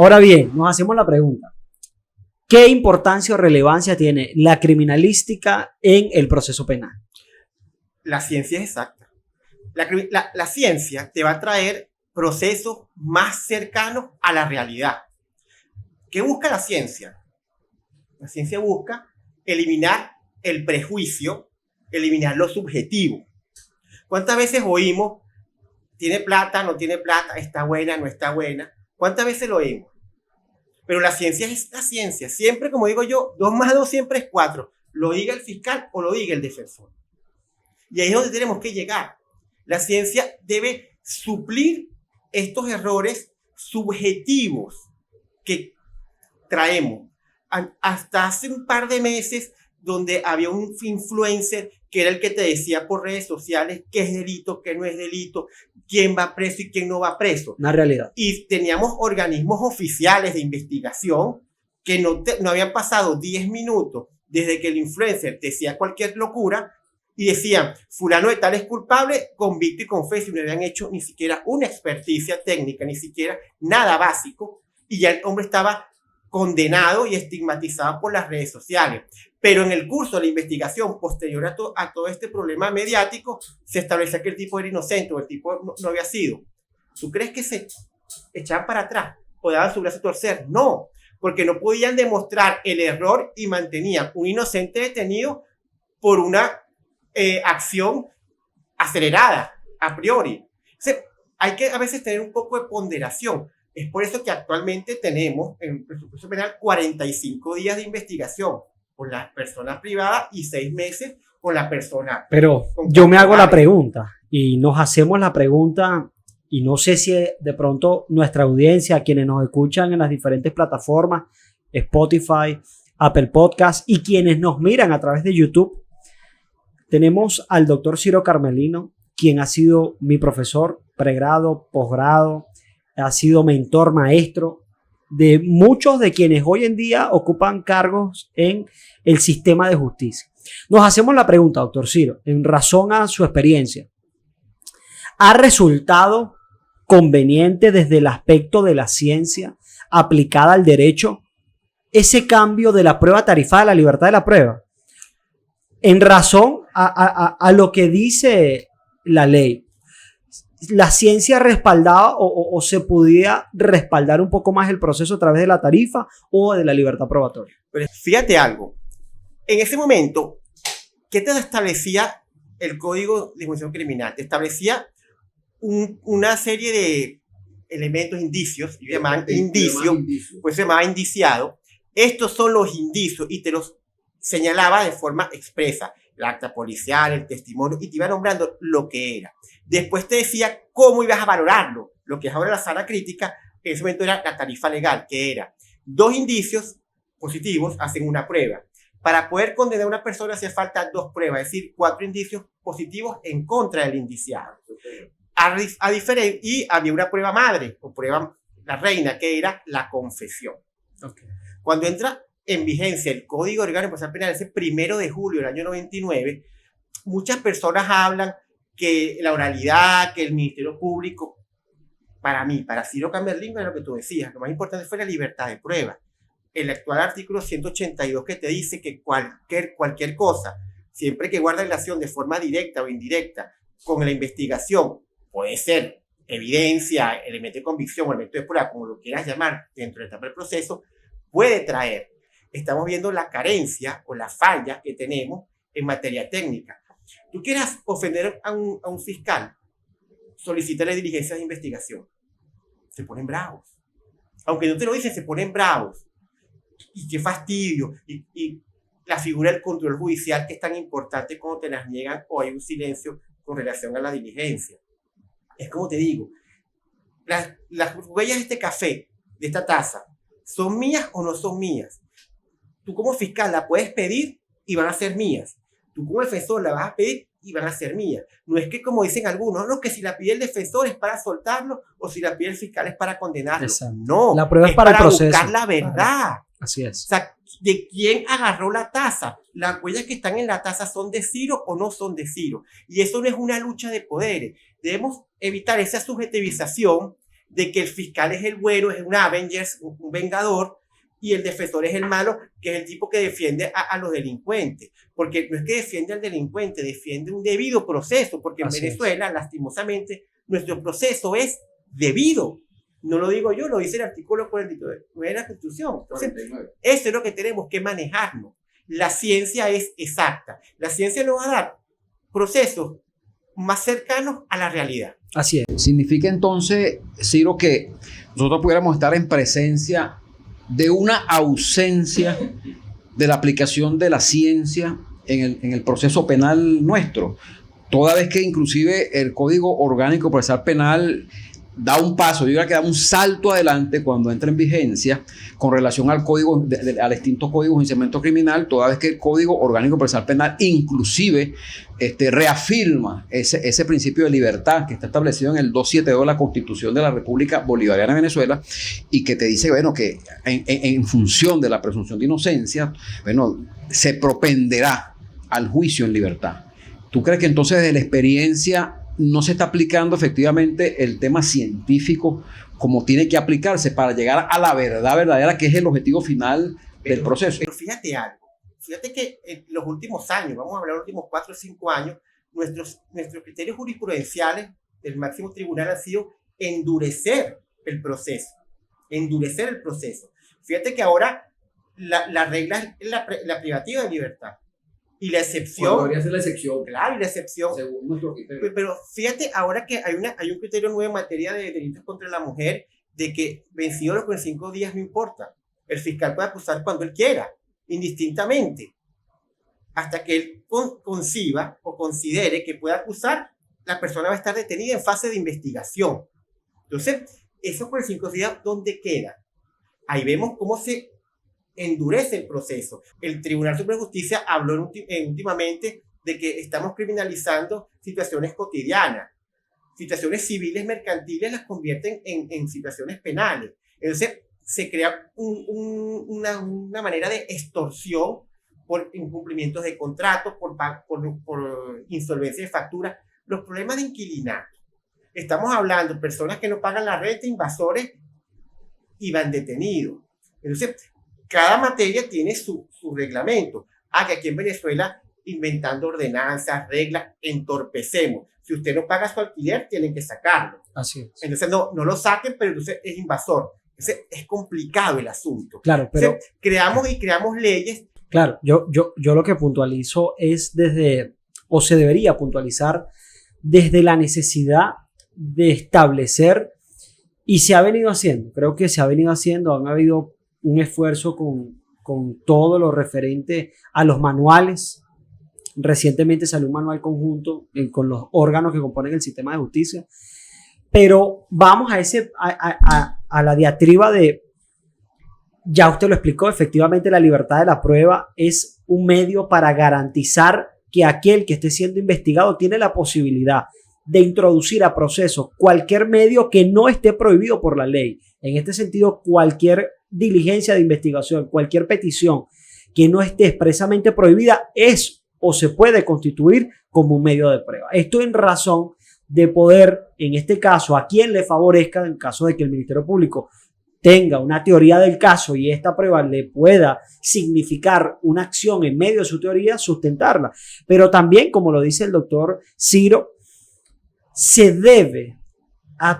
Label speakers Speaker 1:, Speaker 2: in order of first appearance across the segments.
Speaker 1: Ahora bien, nos hacemos la pregunta. ¿Qué importancia o relevancia tiene la criminalística en el proceso penal?
Speaker 2: La ciencia es exacta. La ciencia te va a traer procesos más cercanos a la realidad. ¿Qué busca la ciencia? La ciencia busca eliminar el prejuicio, eliminar lo subjetivo. ¿Cuántas veces oímos, tiene plata, no tiene plata, está buena, no está buena? ¿Cuántas veces lo oímos? Pero la ciencia es la ciencia. Siempre, como digo yo, 2 más 2 siempre es 4. Lo diga el fiscal o lo diga el defensor. Y ahí es donde tenemos que llegar. La ciencia debe suplir estos errores subjetivos que traemos. Hasta hace un par de meses, donde había un influencer que era el que te decía por redes sociales qué es delito, qué no es delito, quién va preso y quién no va preso.
Speaker 1: Una realidad.
Speaker 2: Y teníamos organismos oficiales de investigación que no habían pasado 10 minutos desde que el influencer decía cualquier locura y decían, fulano de tal es culpable, convicto y confeso, y no habían hecho ni siquiera una experticia técnica, ni siquiera nada básico, y ya el hombre estaba condenado y estigmatizado por las redes sociales. Pero en el curso de la investigación posterior a todo este problema mediático, se establecía que el tipo era inocente o el tipo no había sido. ¿Tú crees que se echaban para atrás o daban su brazo a torcer? No, porque no podían demostrar el error y mantenían un inocente detenido por una acción acelerada, a priori. Entonces, hay que a veces tener un poco de ponderación. Es por eso que actualmente tenemos en el presupuesto penal 45 días de investigación con la persona privada y 6 meses con la persona.
Speaker 1: Pero yo me hago la pregunta y nos hacemos la pregunta y no sé si de pronto nuestra audiencia, quienes nos escuchan en las diferentes plataformas, Spotify, Apple Podcast y quienes nos miran a través de YouTube, tenemos al doctor Ciro Carmelino, quien ha sido mi profesor, pregrado, posgrado, ha sido mentor, maestro de muchos de quienes hoy en día ocupan cargos en el sistema de justicia. Nos hacemos la pregunta, doctor Ciro, en razón a su experiencia, ¿ha resultado conveniente desde el aspecto de la ciencia aplicada al derecho ese cambio de la prueba tarifada a la libertad de la prueba? En razón a lo que dice la ley, ¿la ciencia respaldaba o se podía respaldar un poco más el proceso a través de la tarifa o de la libertad probatoria?
Speaker 2: Pero fíjate algo, en ese momento, ¿qué te establecía el Código de Enjuiciamiento Criminal? Te establecía una serie de elementos, indicios, y llamaban indicios, pues se llamaba indiciado. Estos son los indicios y te los señalaba de forma expresa, el acta policial, el testimonio, y te iba nombrando lo que era. Después te decía cómo ibas a valorarlo. Lo que es ahora la sala crítica, en ese momento era la tarifa legal, que era 2 indicios positivos hacen una prueba. Para poder condenar a una persona hacía falta 2 pruebas, es decir, 4 indicios positivos en contra del indiciado. Y había una prueba madre, o prueba la reina, que era la confesión. Okay. Cuando entra en vigencia el Código Orgánico Procesal Penal, ese 1 de julio del año 99, muchas personas hablan que la oralidad, que el Ministerio Público, para mí, para Ciro Carmelino, es lo que tú decías, lo más importante fue la libertad de prueba. El actual artículo 182 que te dice que cualquier cosa, siempre que guarda relación de forma directa o indirecta con la investigación, puede ser evidencia, elemento de convicción o elemento de prueba, como lo quieras llamar, dentro de la etapa del proceso, puede traer. Estamos viendo la carencia o la falla que tenemos en materia técnica. Tú quieras ofender a un fiscal, solicítale diligencias de investigación. Se ponen bravos. Aunque no te lo dicen, se ponen bravos. Y qué fastidio. Y la figura del control judicial, que es tan importante cuando te las niegan o hay un silencio con relación a la diligencia. Es como te digo, las huellas de este café, de esta taza, ¿son mías o no son mías? Tú como fiscal la puedes pedir y van a ser mías. Tú como defensor la vas a pedir y van a ser mías. No es que, como dicen algunos, no, que si la pide el defensor es para soltarlo o si la pide el fiscal es para condenarlo.
Speaker 1: Exacto.
Speaker 2: No,
Speaker 1: la prueba es para el proceso.
Speaker 2: Buscar la verdad.
Speaker 1: Así es.
Speaker 2: O sea, ¿de quién agarró la taza? Las huellas que están en la taza son de Ciro o no son de Ciro. Y eso no es una lucha de poderes. Debemos evitar esa subjetivización de que el fiscal es el bueno, es un Avengers, un vengador, y el defensor es el malo, que es el tipo que defiende a los delincuentes. Porque no es que defiende al delincuente, defiende un debido proceso, porque en Venezuela, lastimosamente, nuestro proceso es debido. No lo digo yo, lo dice el artículo 49 de la Constitución. Entonces, eso es lo que tenemos que manejarnos. La ciencia es exacta. La ciencia nos va a dar procesos más cercanos a la realidad.
Speaker 1: Así es.
Speaker 3: Significa entonces, Ciro, que nosotros pudiéramos estar en presencia de una ausencia de la aplicación de la ciencia en el proceso penal nuestro, toda vez que inclusive el Código Orgánico Procesal Penal da un paso, yo diría que da un salto adelante cuando entra en vigencia con relación al código, al extinto Código de Enjuiciamiento Criminal, toda vez que el Código Orgánico Procesal Penal inclusive reafirma ese principio de libertad que está establecido en el 272 de la Constitución de la República Bolivariana de Venezuela y que te dice, bueno, que en función de la presunción de inocencia, bueno, se propenderá al juicio en libertad. ¿Tú crees que entonces desde la experiencia no se está aplicando efectivamente el tema científico como tiene que aplicarse para llegar a la verdad verdadera, que es el objetivo final del proceso?
Speaker 2: Pero fíjate algo, fíjate que en los últimos años, vamos a hablar de los últimos 4 o 5 años, nuestros criterios jurisprudenciales del máximo tribunal han sido endurecer el proceso. Fíjate que ahora la regla es la privativa de libertad. Y la excepción.
Speaker 3: Podría ser la excepción.
Speaker 2: Claro, y la excepción.
Speaker 3: Según nuestro criterio.
Speaker 2: Pero fíjate ahora que hay un criterio nuevo en materia de delitos contra la mujer, de que vencido los 45 días no importa. El fiscal puede acusar cuando él quiera, indistintamente. Hasta que él conciba o considere que puede acusar, la persona va a estar detenida en fase de investigación. Entonces, esos 45 días, ¿dónde queda? Ahí vemos cómo se endurece el proceso. El Tribunal Supremo de Justicia habló últimamente de que estamos criminalizando situaciones cotidianas. Situaciones civiles mercantiles las convierten en situaciones penales. Entonces se crea una manera de extorsión por incumplimientos de contratos, por insolvencia de factura. Los problemas de inquilinato. Estamos hablando de personas que no pagan la renta, invasores, y van detenidos. Entonces, cada materia tiene su reglamento. Que aquí en Venezuela, inventando ordenanzas, reglas, entorpecemos. Si usted no paga su alquiler, tienen que sacarlo.
Speaker 1: Así es.
Speaker 2: Entonces, no lo saquen, pero entonces es invasor. Entonces, es complicado el asunto.
Speaker 1: Claro, pero
Speaker 2: entonces, creamos leyes.
Speaker 1: Claro, yo lo que puntualizo es o se debería puntualizar desde la necesidad de establecer, y se ha venido haciendo, creo que se ha venido haciendo, han habido un esfuerzo con todo lo referente a los manuales. Recientemente salió un manual conjunto con los órganos que componen el sistema de justicia, pero vamos a la diatriba de, ya usted lo explicó, efectivamente la libertad de la prueba es un medio para garantizar que aquel que esté siendo investigado tiene la posibilidad de introducir a proceso cualquier medio que no esté prohibido por la ley. En este sentido, cualquier diligencia de investigación, cualquier petición que no esté expresamente prohibida es o se puede constituir como un medio de prueba. Esto en razón de poder, en este caso, a quien le favorezca, en caso de que el Ministerio Público tenga una teoría del caso y esta prueba le pueda significar una acción en medio de su teoría, sustentarla. Pero también, como lo dice el doctor Ciro, se debe,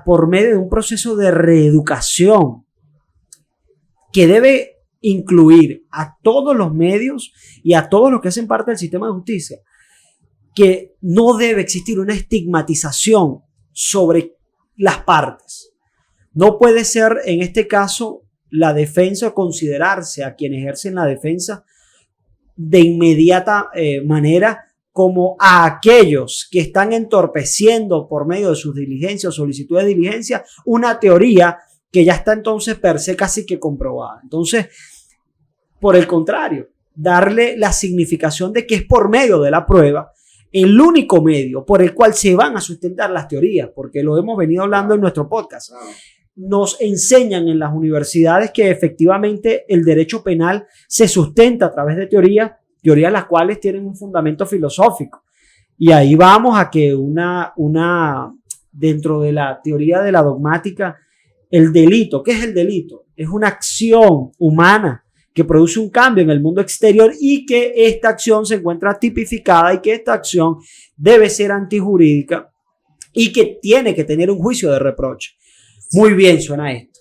Speaker 1: por medio de un proceso de reeducación que debe incluir a todos los medios y a todos los que hacen parte del sistema de justicia, que no debe existir una estigmatización sobre las partes. No puede ser, en este caso, la defensa, considerarse a quienes ejercen la defensa de inmediata manera como a aquellos que están entorpeciendo por medio de sus diligencias o solicitudes de diligencia una teoría que ya está entonces per se casi que comprobada. Entonces, por el contrario, darle la significación de que es por medio de la prueba el único medio por el cual se van a sustentar las teorías, porque lo hemos venido hablando en nuestro podcast. Nos enseñan en las universidades que efectivamente el derecho penal se sustenta a través de teorías las cuales tienen un fundamento filosófico. Y ahí vamos a que dentro de la teoría de la dogmática el delito. ¿Qué es el delito? Es una acción humana que produce un cambio en el mundo exterior y que esta acción se encuentra tipificada y que esta acción debe ser antijurídica y que tiene que tener un juicio de reproche. Muy bien suena esto,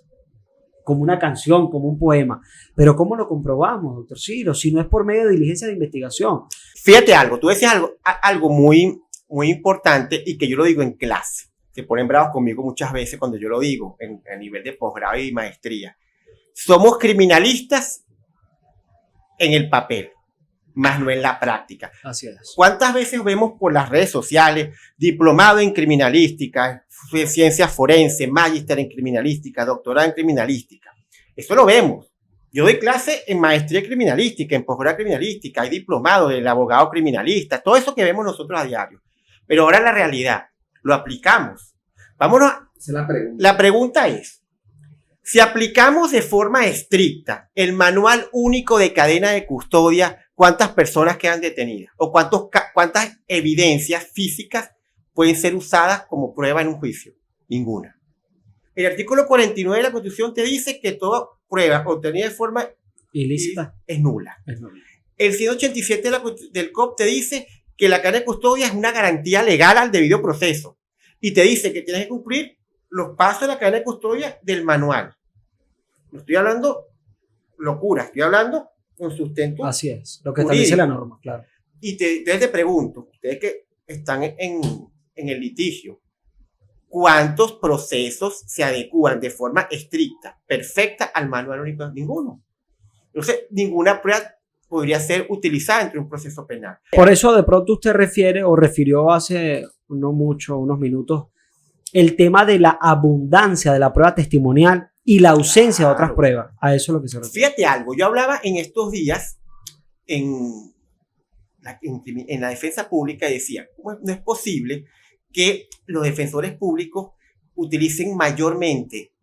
Speaker 1: como una canción, como un poema, pero ¿cómo lo comprobamos, doctor Ciro? Si no es por medio de diligencia de investigación.
Speaker 2: Fíjate algo, tú decías algo muy, muy importante y que yo lo digo en clase. Se ponen bravos conmigo muchas veces cuando yo lo digo a nivel de posgrado y maestría. Somos criminalistas en el papel, más no en la práctica.
Speaker 1: Así es.
Speaker 2: ¿Cuántas veces vemos por las redes sociales diplomado en criminalística, ciencias forenses, magíster en criminalística, doctorado en criminalística? Eso lo vemos. Yo doy clase en maestría en criminalística, en posgrado criminalística, hay diplomado del abogado criminalista, todo eso que vemos nosotros a diario. Pero ahora la realidad, lo aplicamos. Vámonos a... La pregunta es, si aplicamos de forma estricta el manual único de cadena de custodia, ¿cuántas personas quedan detenidas? ¿O cuántas evidencias físicas pueden ser usadas como prueba en un juicio? Ninguna. El artículo 49 de la Constitución te dice que toda prueba obtenida de forma
Speaker 1: ilícita
Speaker 2: es nula. El 187 del COP te dice que la cadena de custodia es una garantía legal al debido proceso y te dice que tienes que cumplir los pasos de la cadena de custodia del manual. No estoy hablando locura, estoy hablando con sustento.
Speaker 1: Así es, lo que establece la norma, claro.
Speaker 2: Y entonces te pregunto, ustedes que están en el litigio, ¿cuántos procesos se adecúan de forma estricta, perfecta al manual único? Ninguno. Entonces, ninguna prueba podría ser utilizada entre un proceso penal.
Speaker 1: Por eso de pronto usted refiere o refirió hace unos minutos, el tema de la abundancia de la prueba testimonial y la ausencia de otras pruebas. A eso es lo que se refiere.
Speaker 2: Fíjate algo, yo hablaba en estos días en la defensa pública y decía, no es posible que los defensores públicos utilicen mayormente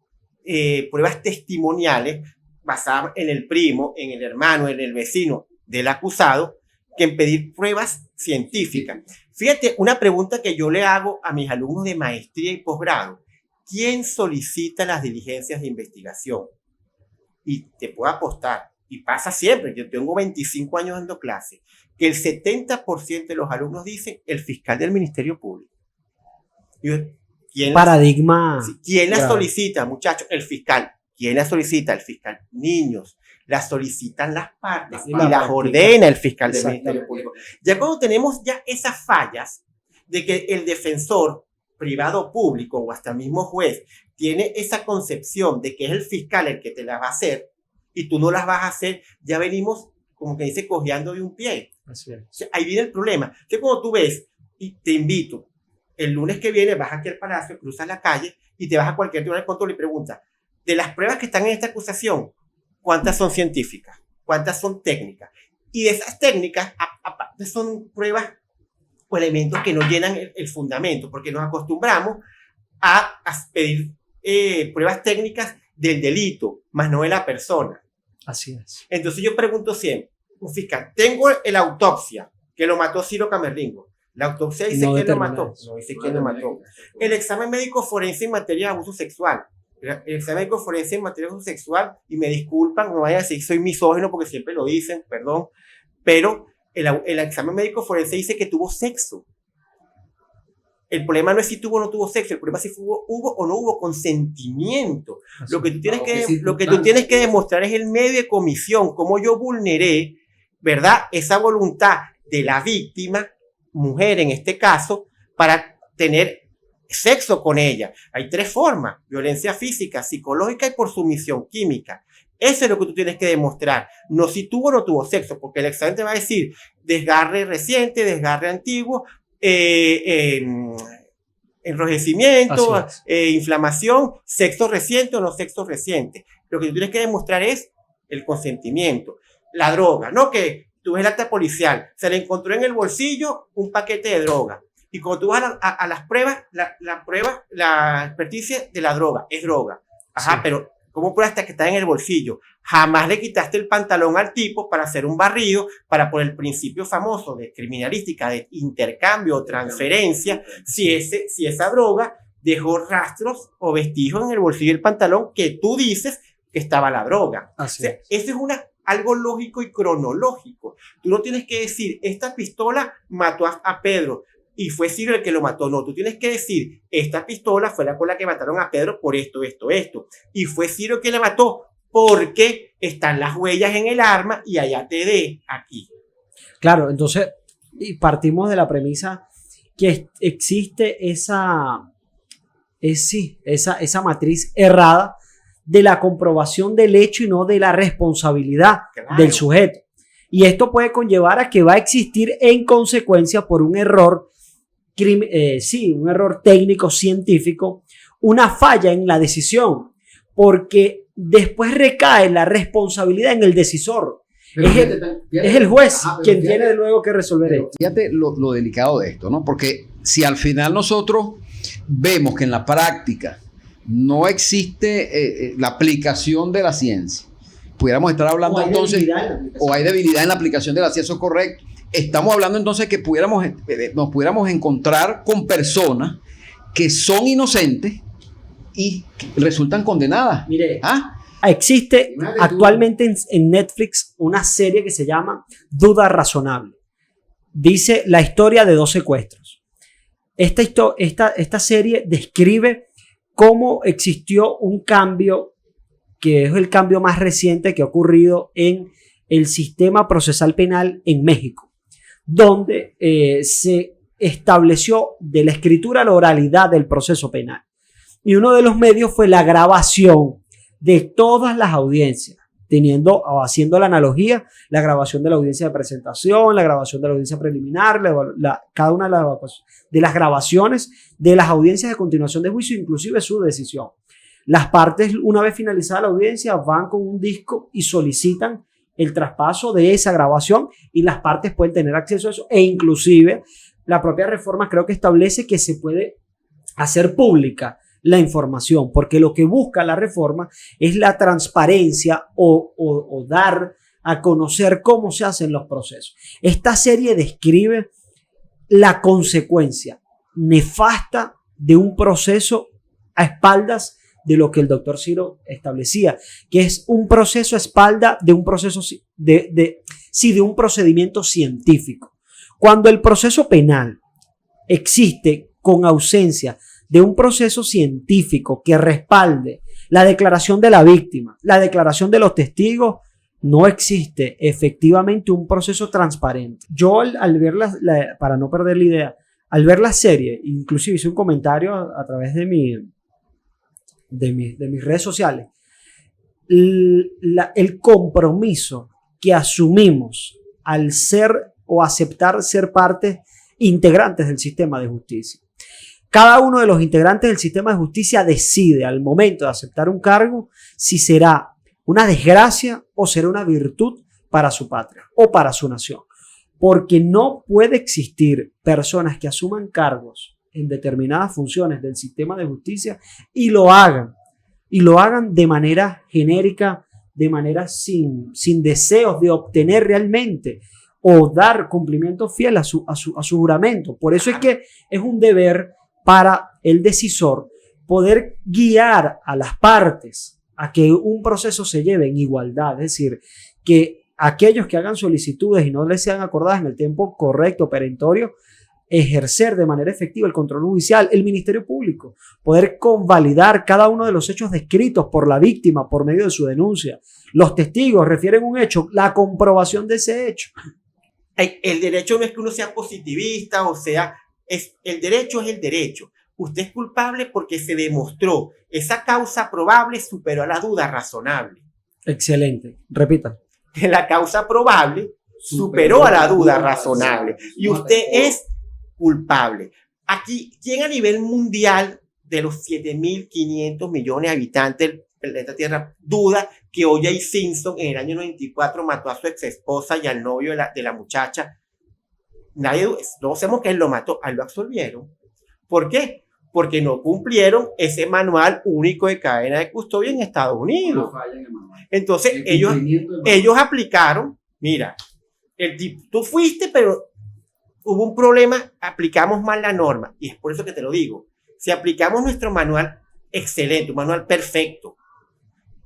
Speaker 2: pruebas testimoniales basadas en el primo, en el hermano, en el vecino del acusado, que en pedir pruebas científicas. Fíjate, una pregunta que yo le hago a mis alumnos de maestría y posgrado. ¿Quién solicita las diligencias de investigación? Y te puedo apostar, y pasa siempre, yo tengo 25 años dando clases, que el 70% de los alumnos dicen el fiscal del Ministerio Público. ¿Quién la solicita, muchachos? El fiscal. ¿Quién la solicita? El fiscal. Niños. La solicitan las partes y las ordena el fiscal del Ministerio Público. Ya cuando tenemos ya esas fallas de que el defensor privado o público o hasta el mismo juez tiene esa concepción de que es el fiscal el que te las va a hacer y tú no las vas a hacer, ya venimos, como que dice, cojeando de un pie.
Speaker 1: Así es.
Speaker 2: O sea, ahí viene el problema. Entonces, cuando tú ves, y te invito, el lunes que viene vas aquí al Palacio, cruzas la calle y te vas a cualquier tribunal de control y preguntas, de las pruebas que están en esta acusación, ¿cuántas son científicas? ¿Cuántas son técnicas? Y de esas técnicas, aparte son pruebas o elementos que no llenan el fundamento, porque nos acostumbramos a pedir pruebas técnicas del delito, más no de la persona.
Speaker 1: Así es.
Speaker 2: Entonces yo pregunto siempre, un fiscal, tengo la autopsia que lo mató Ciro Camerlingo. La autopsia dice quién lo mató. No dice quién lo mató. El examen médico forense en materia de abuso sexual. El examen médico forense en materia de abuso sexual, y me disculpan, no vayan a decir que soy misógino porque siempre lo dicen, perdón, pero el examen médico forense dice que tuvo sexo. El problema no es si tuvo o no tuvo sexo, el problema es si hubo o no hubo consentimiento. Lo que tú tienes que demostrar es el medio de comisión, cómo yo vulneré, ¿verdad?, esa voluntad de la víctima, mujer en este caso, para tener sexo con ella. Hay tres formas: violencia física, psicológica y por sumisión química. Eso es lo que tú tienes que demostrar, no si tuvo o no tuvo sexo, porque el examen te va a decir desgarre reciente, desgarre antiguo, enrojecimiento, inflamación, sexo reciente o no sexo reciente. Lo que tú tienes que demostrar es el consentimiento. La droga, no que tú ves el acta policial, se le encontró en el bolsillo un paquete de droga. Y cuando tú vas a las pruebas, la experticia de la droga es droga. Ajá, sí. Pero ¿cómo pruebas que está en el bolsillo? Jamás le quitaste el pantalón al tipo para hacer un barrido, para por el principio famoso de criminalística, de intercambio o transferencia, si esa droga dejó rastros o vestigios en el bolsillo del pantalón que tú dices que estaba la droga.
Speaker 1: Así
Speaker 2: O sea, eso es algo lógico y cronológico. Tú no tienes que decir, esta pistola mató a Pedro y fue Ciro el que lo mató. No, tú tienes que decir, esta pistola fue la con la que mataron a Pedro por esto. Y fue Ciro el que la mató porque están las huellas en el arma y allá te de aquí.
Speaker 1: Claro, entonces partimos de la premisa que existe esa matriz errada de la comprobación del hecho y no de la responsabilidad del sujeto. Y esto puede conllevar a que va a existir en consecuencia por un error, un error técnico, científico, una falla en la decisión, porque después recae la responsabilidad en el decisor. Es el juez quien tiene luego que resolver esto.
Speaker 3: Fíjate lo delicado de esto, ¿no? Porque si al final nosotros vemos que en la práctica no existe la aplicación de la ciencia, pudiéramos estar hablando entonces, o hay debilidad en la aplicación de la ciencia, eso es correcto. Estamos hablando entonces que nos pudiéramos encontrar con personas que son inocentes y resultan condenadas.
Speaker 1: Mire, existe actualmente en Netflix una serie que se llama Duda Razonable. Dice la historia de 2 secuestros. Esta serie describe cómo existió un cambio, que es el cambio más reciente que ha ocurrido en el sistema procesal penal en México, donde se estableció de la escritura a la oralidad del proceso penal. Y uno de los medios fue la grabación de todas las audiencias, haciendo la analogía, la grabación de la audiencia de presentación, la grabación de la audiencia preliminar, cada una de las grabaciones de las audiencias de continuación de juicio, inclusive su decisión. Las partes, una vez finalizada la audiencia, van con un disco y solicitan el traspaso de esa grabación y las partes pueden tener acceso a eso, e inclusive la propia reforma creo que establece que se puede hacer pública la información, porque lo que busca la reforma es la transparencia o dar a conocer cómo se hacen los procesos. Esta serie describe la consecuencia nefasta de un proceso a espaldas de lo que el doctor Ciro establecía, que es un proceso a espalda de un proceso de un procedimiento científico. Cuando el proceso penal existe con ausencia de un proceso científico que respalde la declaración de la víctima, la declaración de los testigos, no existe efectivamente un proceso transparente. Yo al ver para no perder la idea, al ver la serie, inclusive hice un comentario a través de mis redes sociales, el compromiso que asumimos al ser o aceptar ser parte integrantes del sistema de justicia. Cada uno de los integrantes del sistema de justicia decide al momento de aceptar un cargo si será una desgracia o será una virtud para su patria o para su nación. Porque no puede existir personas que asuman cargos en determinadas funciones del sistema de justicia y lo hagan de manera genérica, de manera sin deseos de obtener realmente o dar cumplimiento fiel a su juramento. Por eso es que es un deber para el decisor poder guiar a las partes a que un proceso se lleve en igualdad, es decir, que aquellos que hagan solicitudes y no les sean acordadas en el tiempo correcto, perentorio, ejercer de manera efectiva el control judicial, el Ministerio Público, poder convalidar cada uno de los hechos descritos por la víctima por medio de su denuncia. Los testigos refieren un hecho, la comprobación de ese hecho.
Speaker 2: El derecho no es que uno sea positivista, el derecho es el derecho. Usted es culpable porque se demostró. Esa causa probable superó a la duda razonable.
Speaker 1: Excelente. Repita.
Speaker 2: Que la causa probable superó a la duda razonable. Y usted es culpable. Aquí, ¿quién a nivel mundial de los 7.500 millones de habitantes del planeta Tierra duda que O.J. Simpson en el año 94 mató a su ex esposa y al novio de la muchacha? Nadie, no sabemos que él lo mató, a él lo absolvieron. ¿Por qué? Porque no cumplieron ese manual único de cadena de custodia en Estados Unidos. Entonces ellos aplicaron, mira, tú fuiste, pero hubo un problema, aplicamos mal la norma. Y es por eso que te lo digo. Si aplicamos nuestro manual excelente, un manual perfecto,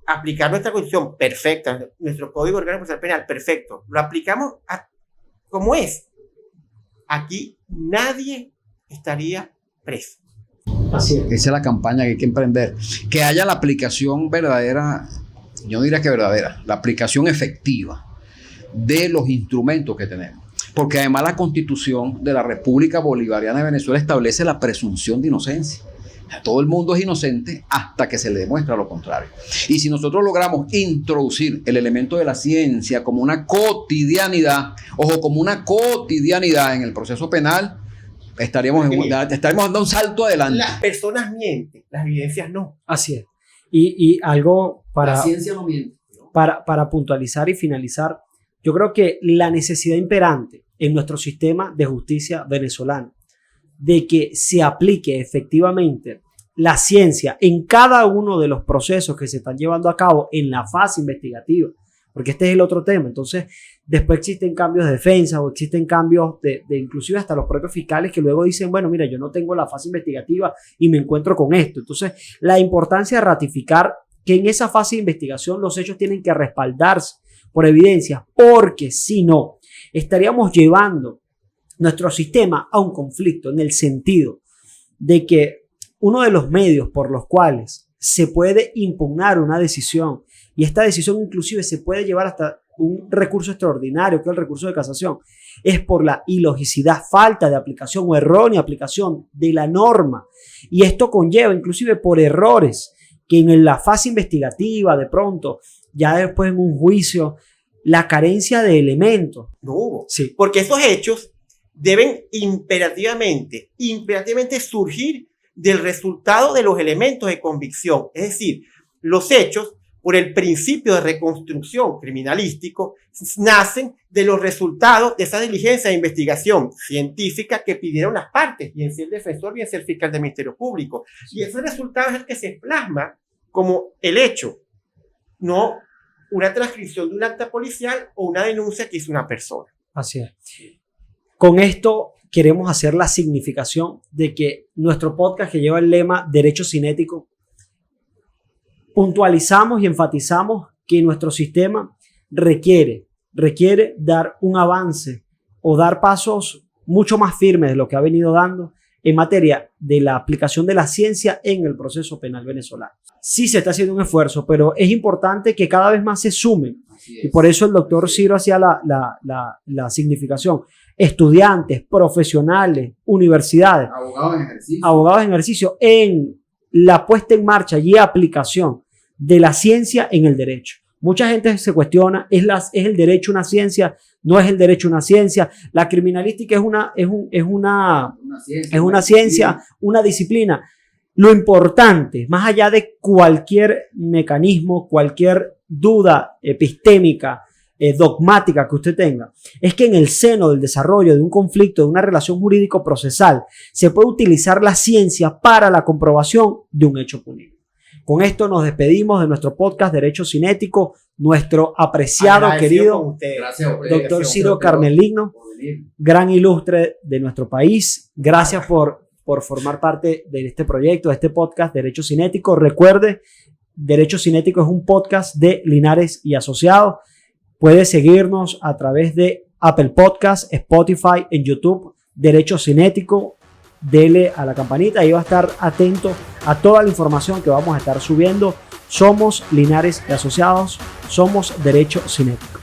Speaker 2: aplicar nuestra constitución perfecta, nuestro código orgánico procesal penal perfecto, lo aplicamos como es, aquí nadie estaría preso.
Speaker 1: Así es.
Speaker 3: Esa es la campaña que hay que emprender. Que haya la aplicación verdadera, yo no diría que verdadera, la aplicación efectiva de los instrumentos que tenemos. Porque además la Constitución de la República Bolivariana de Venezuela establece la presunción de inocencia. Todo el mundo es inocente hasta que se le demuestra lo contrario. Y si nosotros logramos introducir el elemento de la ciencia como una cotidianidad, ojo, como una cotidianidad en el proceso penal, estaríamos dando un salto adelante.
Speaker 2: Las personas mienten, las evidencias no.
Speaker 1: Así es. Y algo para...
Speaker 3: La ciencia no miente.
Speaker 1: Para puntualizar y finalizar, yo creo que la necesidad imperante en nuestro sistema de justicia venezolano de que se aplique efectivamente la ciencia en cada uno de los procesos que se están llevando a cabo en la fase investigativa, porque este es el otro tema. Entonces, después existen cambios de defensa o existen cambios de inclusive hasta los propios fiscales que luego dicen, bueno, mira, yo no tengo la fase investigativa y me encuentro con esto. Entonces, la importancia de ratificar que en esa fase de investigación los hechos tienen que respaldarse por evidencia, porque si no, estaríamos llevando nuestro sistema a un conflicto en el sentido de que uno de los medios por los cuales se puede impugnar una decisión, y esta decisión inclusive se puede llevar hasta un recurso extraordinario, que es el recurso de casación, es por la ilogicidad, falta de aplicación o errónea aplicación de la norma. Y esto conlleva inclusive por errores que en la fase investigativa, de pronto, ya después en un juicio, la carencia de elementos.
Speaker 2: No hubo.
Speaker 1: Sí.
Speaker 2: Porque esos hechos deben imperativamente surgir del resultado de los elementos de convicción. Es decir, los hechos, por el principio de reconstrucción criminalístico, nacen de los resultados de esa diligencia de investigación científica que pidieron las partes, bien sea el defensor, bien sea el fiscal del Ministerio Público. Y ese resultado es el que se plasma como el hecho, no una transcripción de un acta policial o una denuncia que hizo una persona.
Speaker 1: Así es. Con esto queremos hacer la significación de que nuestro podcast, que lleva el lema Derecho Cinético, puntualizamos y enfatizamos que nuestro sistema requiere dar un avance o dar pasos mucho más firmes de lo que ha venido dando en materia de la aplicación de la ciencia en el proceso penal venezolano. Sí se está haciendo un esfuerzo, pero es importante que cada vez más se sumen. Y por eso el doctor Ciro hacía la significación. Estudiantes, profesionales, universidades, abogados en ejercicio en la puesta en marcha y aplicación de la ciencia en el derecho. Mucha gente se cuestiona, ¿es el derecho una ciencia? ¿No es el derecho una ciencia? La criminalística es una ciencia, una disciplina. Lo importante, más allá de cualquier mecanismo, cualquier duda epistémica, dogmática que usted tenga, es que en el seno del desarrollo de un conflicto, de una relación jurídico-procesal, se puede utilizar la ciencia para la comprobación de un hecho punible. Con esto nos despedimos de nuestro podcast Derecho Cinético, nuestro apreciado, querido doctor Ciro Carmelino, gran ilustre de nuestro país. Gracias por formar parte de este proyecto, de este podcast Derecho Cinético. Recuerde, Derecho Cinético es un podcast de Linares y Asociados. Puede seguirnos a través de Apple Podcasts, Spotify, en YouTube, Derecho Cinético. Dele a la campanita, ahí va a estar atento a toda la información que vamos a estar subiendo. Somos Linares y Asociados, somos Derecho Cinético.